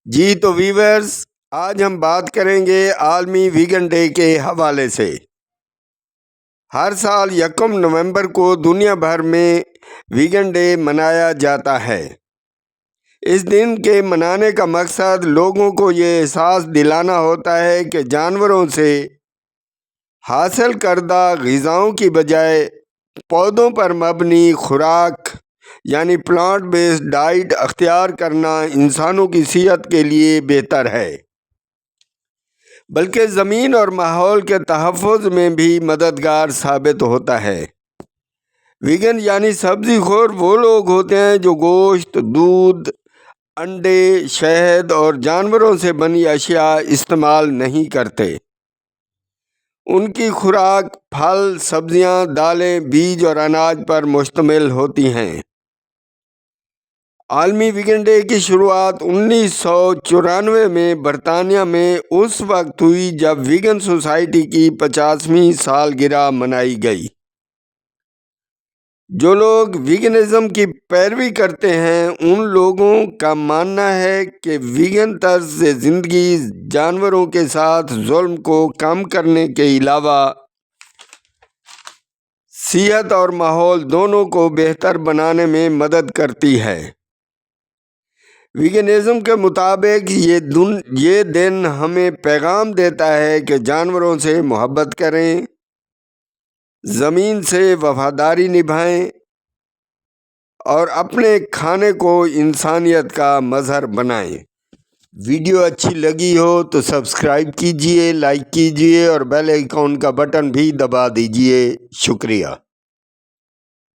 جی تو ویورز، آج ہم بات کریں گے عالمی ویگن ڈے کے حوالے سے۔ ہر سال 1 نومبر کو دنیا بھر میں ویگن ڈے منایا جاتا ہے۔ اس دن کے منانے کا مقصد لوگوں کو یہ احساس دلانا ہوتا ہے کہ جانوروں سے حاصل کردہ غذاؤں کی بجائے پودوں پر مبنی خوراک یعنی پلانٹ بیسڈ ڈائٹ اختیار کرنا انسانوں کی صحت کے لیے بہتر ہے، بلکہ زمین اور ماحول کے تحفظ میں بھی مددگار ثابت ہوتا ہے۔ ویگن یعنی سبزی خور وہ لوگ ہوتے ہیں جو گوشت، دودھ، انڈے، شہد اور جانوروں سے بنی اشیاء استعمال نہیں کرتے۔ ان کی خوراک پھل، سبزیاں، دالیں، بیج اور اناج پر مشتمل ہوتی ہیں۔ عالمی ویگن ڈے کی شروعات 1994 میں برطانیہ میں اس وقت ہوئی جب ویگن سوسائٹی کی 50ویں سالگرہ منائی گئی۔ جو لوگ ویگنزم کی پیروی کرتے ہیں ان لوگوں کا ماننا ہے کہ ویگن طرز زندگی جانوروں کے ساتھ ظلم کو کم کرنے کے علاوہ صحت اور ماحول دونوں کو بہتر بنانے میں مدد کرتی ہے۔ ویگنزم کے مطابق یہ دن ہمیں پیغام دیتا ہے کہ جانوروں سے محبت کریں، زمین سے وفاداری نبھائیں اور اپنے کھانے کو انسانیت کا مظہر بنائیں۔ ویڈیو اچھی لگی ہو تو سبسکرائب کیجئے، لائک کیجئے اور بیل آئیکن کا بٹن بھی دبا دیجئے۔ شکریہ۔